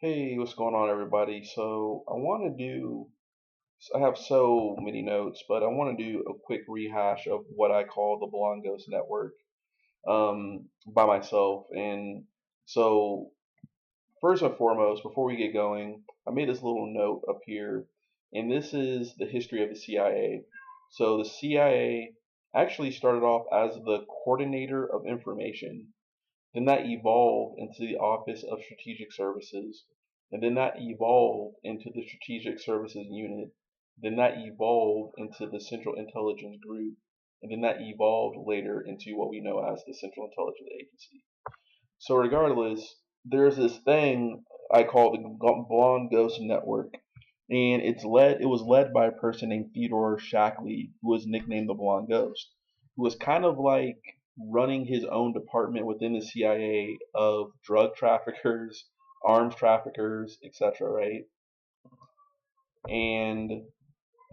Hey, what's going on, everybody? I have so many notes, but I want to do a quick rehash of what I call the Blongos Network by myself. And so, first and foremost, before we get going, I made this little note up here, and this is the history of the CIA. So, the CIA actually started off as the Coordinator of Information. Then that evolved into the Office of Strategic Services. And then that evolved into the Strategic Services Unit. Then that evolved into the Central Intelligence Group. And then that evolved later into what we know as the Central Intelligence Agency. So regardless, there's this thing I call the Blonde Ghost Network. And it was led by a person named Theodore Shackley, who was nicknamed the Blonde Ghost, who was kind of like running his own department within the CIA of drug traffickers, arms traffickers, etc. Right? And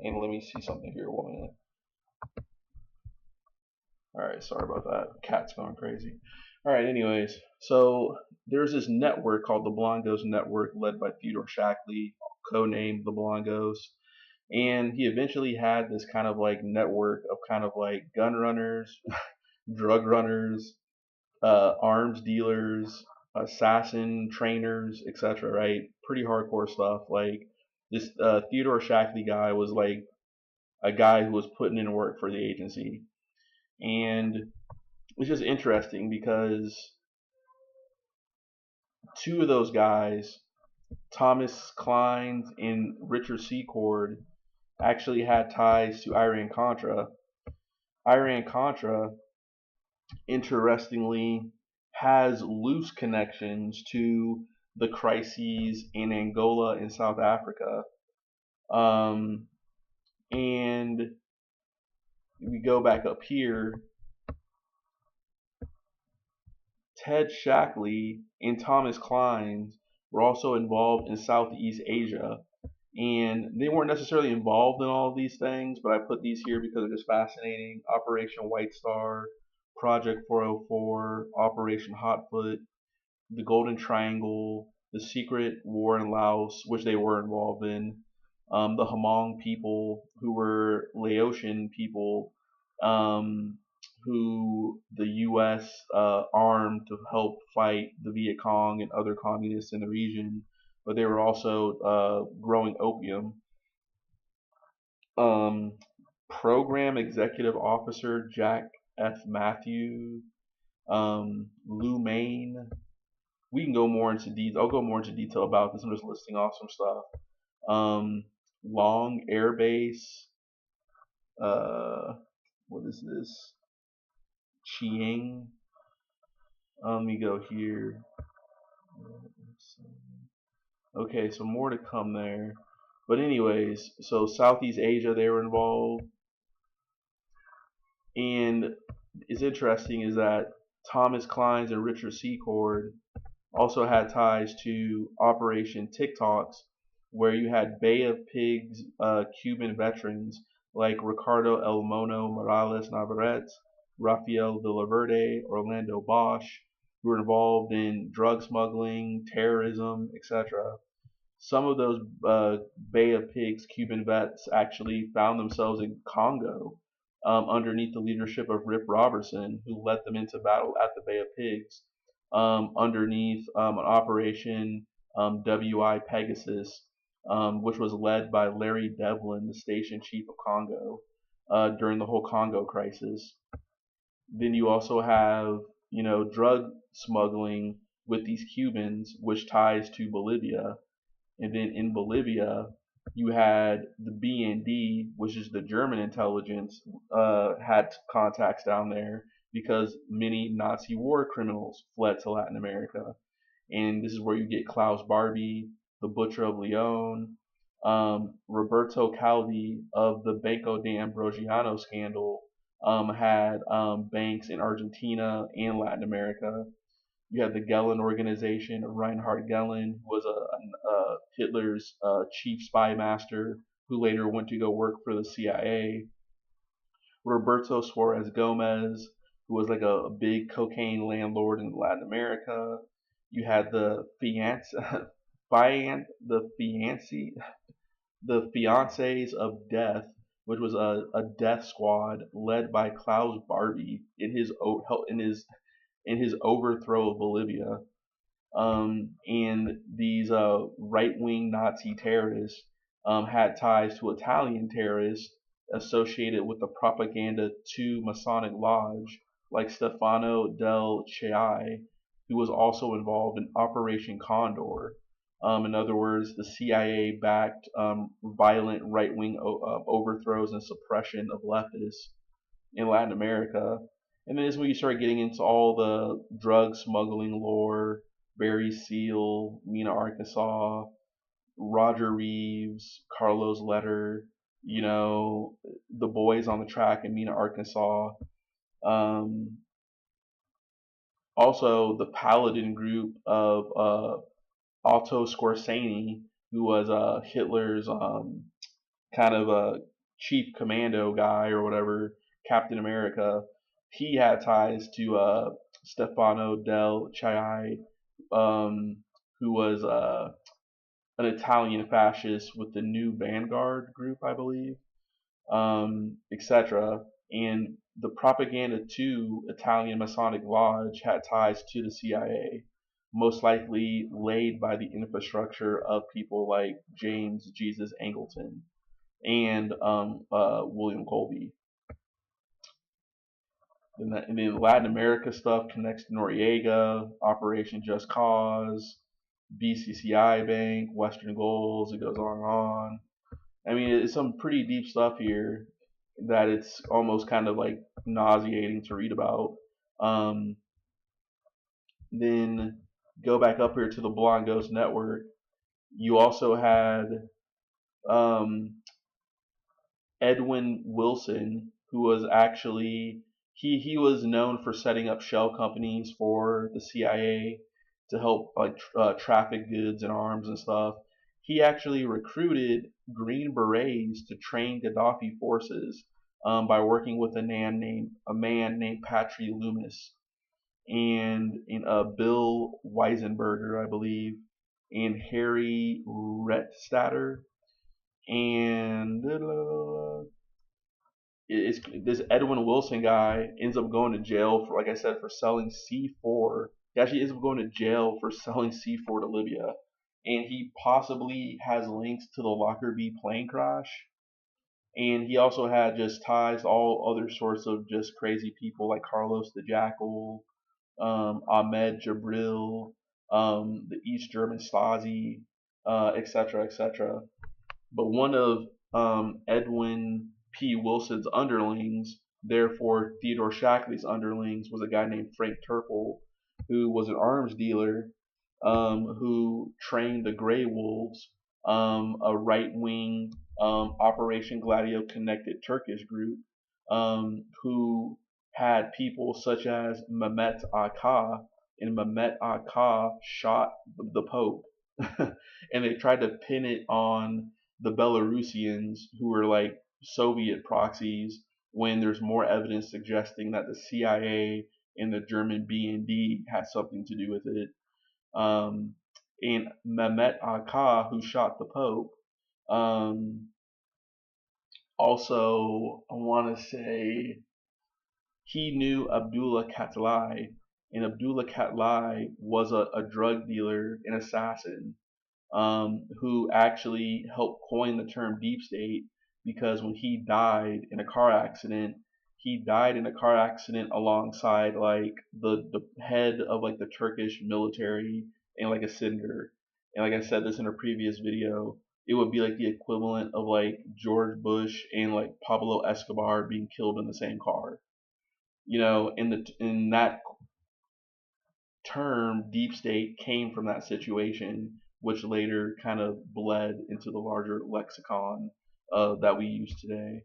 and let me see something here. 1 minute. All right, sorry about that. Cat's going crazy. All right, anyways, so there's this network called the Blonde Ghost Network, led by Theodore Shackley, codenamed the Blonde Ghost. And he eventually had this kind of like network of kind of like gun runners, drug runners, arms dealers, assassin trainers, etc. Right? Pretty hardcore stuff. Like this Theodore Shackley guy was like a guy who was putting in work for the agency, and it's just interesting because two of those guys, Thomas Klein and Richard Secord, actually had ties to Iran Contra. Iran Contra, interestingly, has loose connections to the crises in Angola and South Africa. Um, and we go back up here, Ted Shackley and Thomas Klein were also involved in Southeast Asia. And they weren't necessarily involved in all of these things, but I put these here because they're just fascinating. Operation White Star, Project 404, Operation Hotfoot, the Golden Triangle, the Secret War in Laos, which they were involved in, the Hmong people, who were Laotian people, um, who the U.S. Armed to help fight the Viet Cong and other communists in the region, but they were also growing opium. Um, Program Executive Officer Jack F. Matthew, Lou Main. We can go more into detail. I'll go more into detail about this. I'm just listing off some stuff. Um, Long Air Base. Uh, what is this? Chiang. Let me go here. Okay, so more to come there. But anyways, so Southeast Asia they were involved, and it's interesting is that Thomas Kleins and Richard Secord also had ties to Operation TikToks, where you had Bay of Pigs Cuban veterans like Ricardo El Mono Morales Navarrete, Rafael Villaverde, Orlando Bosch, who were involved in drug smuggling, terrorism, etc. Some of those Bay of Pigs Cuban vets actually found themselves in Congo underneath the leadership of Rip Robertson, who led them into battle at the Bay of Pigs underneath an operation WI Pegasus, which was led by Larry Devlin, the station chief of Congo, during the whole Congo crisis. Then you also have, drug smuggling with these Cubans, which ties to Bolivia. And then in Bolivia, you had the BND, which is the German intelligence, had contacts down there because many Nazi war criminals fled to Latin America. And this is where you get Klaus Barbie, the Butcher of Leon, Roberto Calvi of the Banco de Ambrosiano scandal, had banks in Argentina and Latin America. You had the Gehlen organization of Reinhard Gehlen, who was Hitler's chief spy master, who later went to go work for the CIA. Roberto Suarez Gomez, who was like a big cocaine landlord in Latin America. You had the the fiancés of death, which was a death squad led by Klaus Barbie in his overthrow of Bolivia. And these right-wing Nazi terrorists had ties to Italian terrorists associated with the Propaganda 2 Masonic Lodge, like Stefano del Chai, who was also involved in Operation Condor. In other words, the CIA backed violent right-wing overthrows and suppression of leftists in Latin America. And then this is when you start getting into all the drug smuggling lore, Barry Seal, Mena, Arkansas, Roger Reeves, Carlos Letter, the boys on the track in Mena, Arkansas. Um, Also, the Paladin group of Otto Skorzeny, who was Hitler's kind of a chief commando guy or whatever, Captain America. He had ties to Stefano del Chai, who was an Italian fascist with the New Vanguard group, I believe, etc. And the Propaganda 2 Italian Masonic Lodge had ties to the CIA, most likely laid by the infrastructure of people like James Jesus Angleton and William Colby. And then Latin America stuff connects to Noriega, Operation Just Cause, BCCI Bank, Western Goals. It goes on and on. I mean, it's some pretty deep stuff here that it's almost kind of like nauseating to read about. Then go back up here to the Blonde Ghost Network. You also had um, Edwin Wilson, who was actually he was known for setting up shell companies for the CIA to help like traffic goods and arms and stuff. He actually recruited Green Berets to train Gaddafi forces by working with a man named Patry Loomis and Bill Weisenberger, I believe, and Harry Rettstatter and it's this Edwin Wilson guy ends up going to jail for, like I said, for selling C4. He actually ends up going to jail for selling C4 to Libya, and he possibly has links to the Lockerbie plane crash. And he also had just ties to all other sorts of just crazy people like Carlos the Jackal, Ahmed Jabril, the East German Stasi, etc., etc. But one of Edwin P. Wilson's underlings, therefore Theodore Shackley's underlings, was a guy named Frank Terpil, who was an arms dealer who trained the Grey Wolves, a right-wing Operation Gladio connected Turkish group, who had people such as Mehmet Akka, and Mehmet Akka shot the Pope. And they tried to pin it on the Belarusians, who were like Soviet proxies, when there's more evidence suggesting that the CIA and the German BND had something to do with it. And Mehmet Akka, who shot the Pope, also, I want to say he knew Abdullah Katlai, and Abdullah Katlai was a drug dealer and assassin who actually helped coin the term deep state, because when he died in a car accident, he died in a car accident alongside like the head of like the Turkish military and like a senator. And like I said this in a previous video, it would be like the equivalent of like George Bush and like Pablo Escobar being killed in the same car. In that term, deep state came from that situation, which later kind of bled into the larger lexicon that we use today.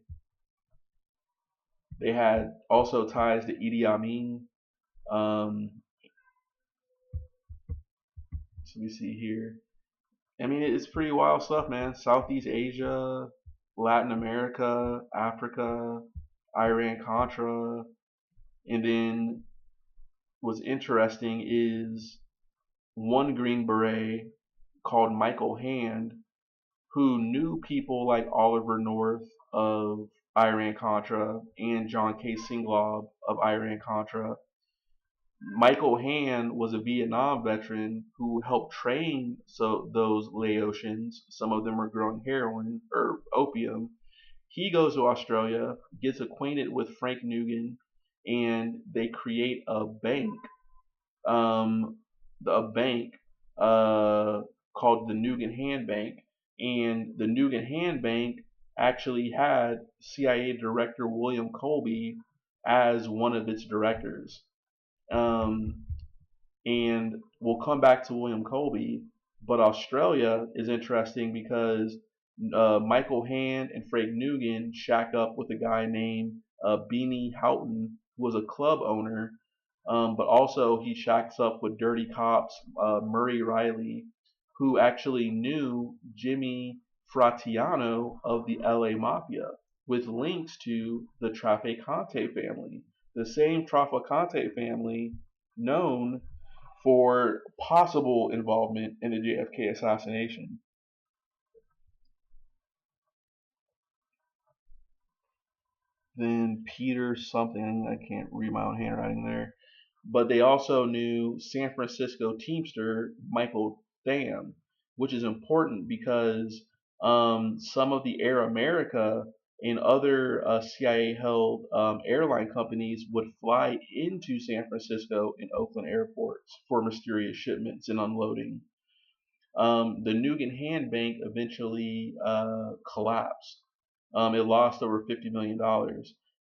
They had also ties to Idi Amin. So we see here. I mean, it's pretty wild stuff, man. Southeast Asia, Latin America, Africa, Iran Contra, and then what's interesting is one Green Beret called Michael Hand, who knew people like Oliver North of Iran Contra and John Singlaub of Iran Contra. Michael Hand was a Vietnam veteran who helped train those Laotians. Some of them are growing heroin or opium. He goes to Australia, gets acquainted with Frank Nugan, and they create um, a bank called the Nugan Hand Bank. And the Nugan Hand Bank actually had CIA Director William Colby as one of its directors. Um, and we'll come back to William Colby, but Australia is interesting because Michael Hand and Frank Nugan shack up with a guy named Beanie Houghton, who was a club owner, but also he shacks up with dirty cops Murray Riley, who actually knew Jimmy Fratiano of the LA Mafia, with links to the Trafficante family, the same Trafficante family known for possible involvement in the JFK assassination. Then Peter something, I can't read my own handwriting there. But they also knew San Francisco Teamster Michael Tham, which is important because some of the Air America and other CIA held airline companies would fly into San Francisco and Oakland airports for mysterious shipments and unloading. The Nugan Hand Bank eventually collapsed. It lost over $50 million.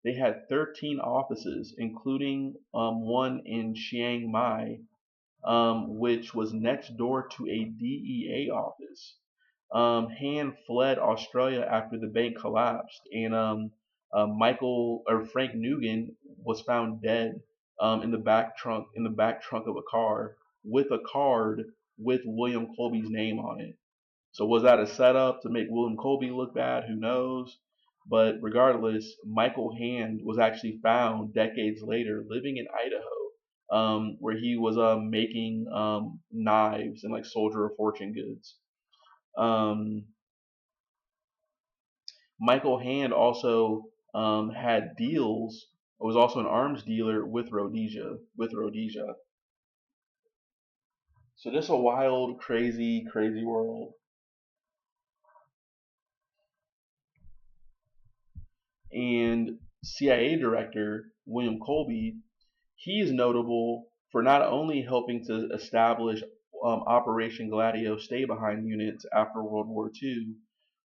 They had 13 offices, including one in Chiang Mai, which was next door to a DEA office. Hand fled Australia after the bank collapsed, and Michael or Frank Nugan was found dead in the back trunk of a car with a card with William Colby's name on it. So was that a setup to make William Colby look bad? Who knows? But regardless, Michael Hand was actually found decades later living in Idaho, where he was making knives and like soldier of fortune goods. Um, Michael Hand also had deals. Was also an arms dealer with Rhodesia. So this is a wild, crazy, crazy world. And CIA Director William Colby, he is notable for not only helping to establish Operation Gladio stay behind units after World War II.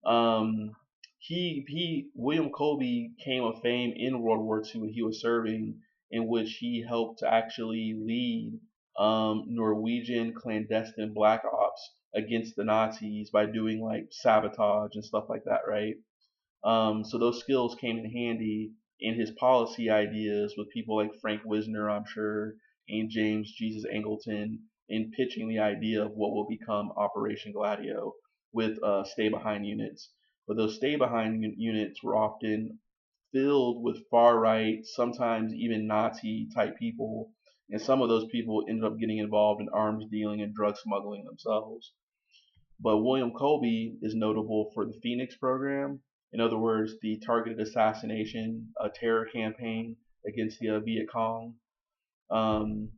Um, he William Colby came of fame in World War II when he was serving, in which he helped to actually lead Norwegian clandestine black ops against the Nazis by doing like sabotage and stuff like that, right? So those skills came in handy in his policy ideas with people like Frank Wisner, I'm sure, and James Jesus Angleton in pitching the idea of what will become Operation Gladio with stay behind units. But those stay behind units were often filled with far right, sometimes even Nazi type people, and some of those people ended up getting involved in arms dealing and drug smuggling themselves. But William Colby is notable for the Phoenix program. In other words, the targeted assassination, a terror campaign against the Viet Cong. Um,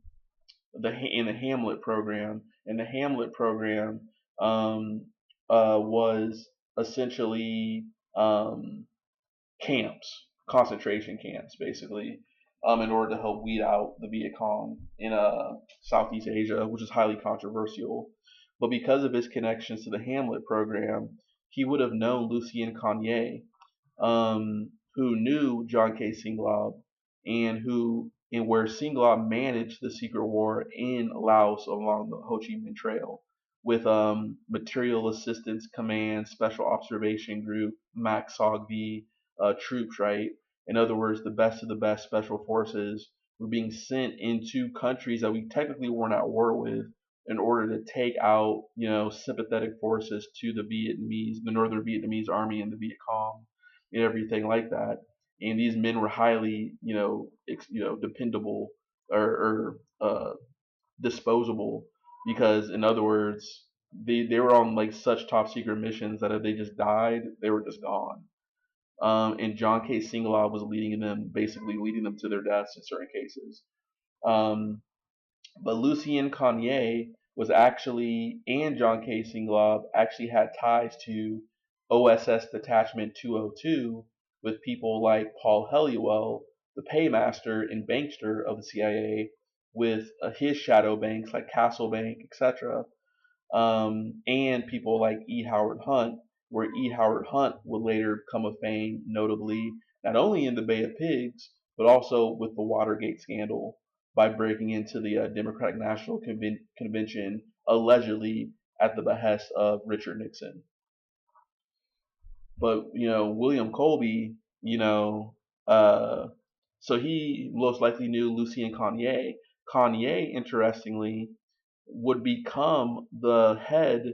the Hamlet program, and the Hamlet program um, was essentially camps, concentration camps, basically, in order to help weed out the Viet Cong in Southeast Asia, which is highly controversial. But because of his connections to the Hamlet program, he would have known Lucien Cognier, who knew John Singlaub, and where Singlaub managed the secret war in Laos along the Ho Chi Minh Trail with Material Assistance Command, Special Observation Group, Max SOGV troops, right? In other words, the best of the best special forces were being sent into countries that we technically weren't at war with in order to take out, sympathetic forces to the Northern Vietnamese army and the Viet Cong and everything like that. And these men were highly, dependable or disposable because, in other words, they were on like such top secret missions that if they just died, they were just gone. And John K. Singlaub was leading them, basically leading them to their deaths in certain cases. Um, but Lucien Cognier was actually, and John K. Singlaub actually had ties to OSS Detachment 202 with people like Paul Helliwell, the paymaster and bankster of the CIA, with his shadow banks like Castle Bank, etc. And people like E. Howard Hunt, where E. Howard Hunt would later come of fame, notably not only in the Bay of Pigs, but also with the Watergate scandal by breaking into the Democratic National Convention allegedly at the behest of Richard Nixon. But William Colby, uh, so he most likely knew Lucien Cognier. Cognier, interestingly, would become the head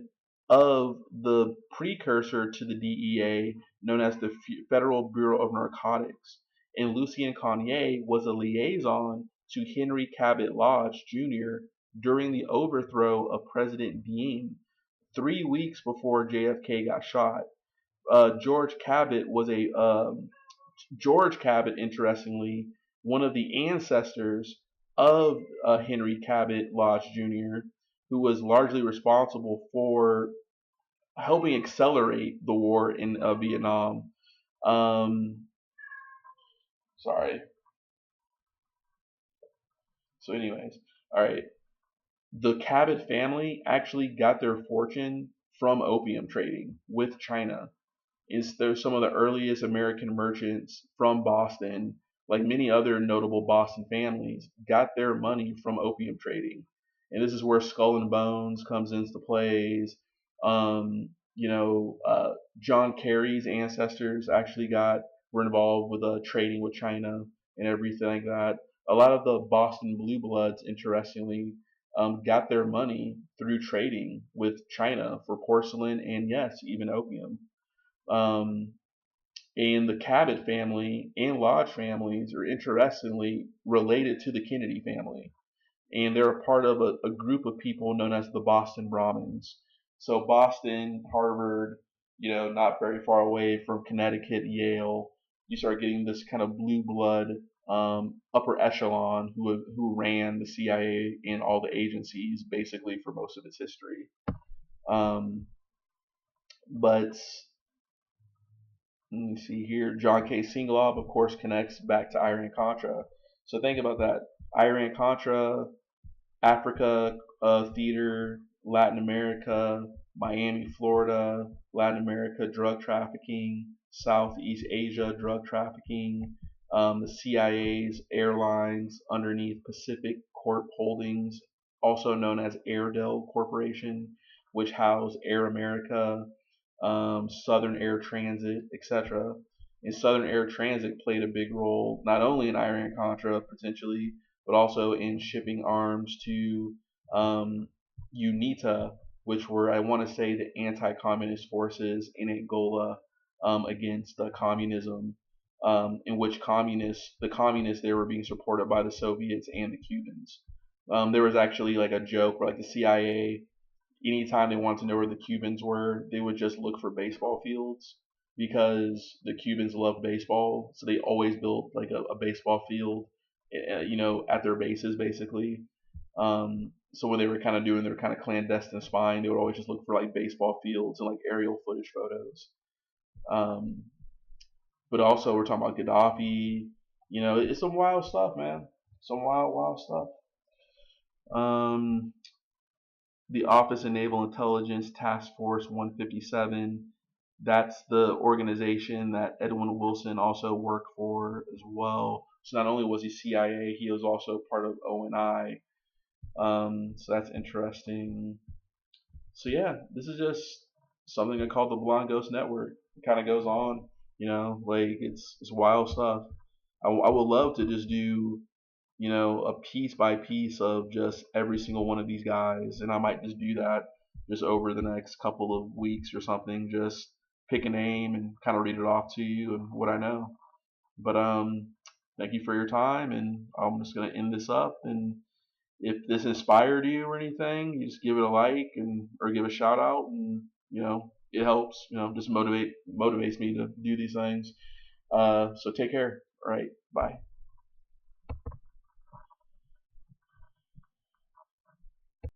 of the precursor to the DEA, known as the Federal Bureau of Narcotics. And Lucien Cognier was a liaison to Henry Cabot Lodge Jr. during the overthrow of President Diem 3 weeks before JFK got shot. George Cabot was a George Cabot, interestingly, one of the ancestors of Henry Cabot Lodge Jr., who was largely responsible for helping accelerate the war in Vietnam. Um, sorry. So, anyways, all right. The Cabot family actually got their fortune from opium trading with China. They're some of the earliest American merchants from Boston, like many other notable Boston families, got their money from opium trading. And this is where Skull and Bones comes into plays. John Kerry's ancestors actually were involved with trading with China and everything like that. A lot of the Boston Blue Bloods, interestingly, got their money through trading with China for porcelain and yes, even opium. Um, and the Cabot family and Lodge families are interestingly related to the Kennedy family. And they're a part of a group of people known as the Boston Brahmins. So Boston, Harvard, not very far away from Connecticut, Yale, you start getting this kind of blue blood upper echelon who ran the CIA and all the agencies basically for most of its history. Um, but let me see here. John K. Singlaub, of course, connects back to Iran Contra. So think about that. Iran Contra, Africa theater, Latin America, Miami, Florida, Latin America drug trafficking, Southeast Asia drug trafficking, the CIA's airlines underneath Pacific Corp Holdings, also known as Airedale Corporation, which housed Air America, Southern Air Transit, etc. And Southern Air Transit played a big role not only in Iran Contra potentially, but also in shipping arms to UNITA, which were, I want to say, the anti-communist forces in Angola against communism, in which the communists there were being supported by the Soviets and the Cubans. There was actually like a joke where like the CIA, anytime they wanted to know where the Cubans were, they would just look for baseball fields because the Cubans love baseball, so they always built like a baseball field, at their bases basically. So when they were kind of doing their kind of clandestine spying, they would always just look for like baseball fields and like aerial footage photos. Um, but also we're talking about Gaddafi. It's some wild stuff, man. Some wild, wild stuff. Um, the Office of Naval Intelligence Task Force 157. That's the organization that Edwin Wilson also worked for as well. So not only was he CIA, he was also part of ONI. So that's interesting. So yeah, this is just something I call the Blonde Ghost Network. It kind of goes on, like it's wild stuff. I would love to just do a piece by piece of just every single one of these guys. And I might just do that just over the next couple of weeks or something. Just pick a name and kind of read it off to you and what I know. But thank you for your time, and I'm just gonna end this up and if this inspired you or anything, you just give it a like and or give a shout out, and it helps. Just motivates me to do these things. So take care. All right, bye.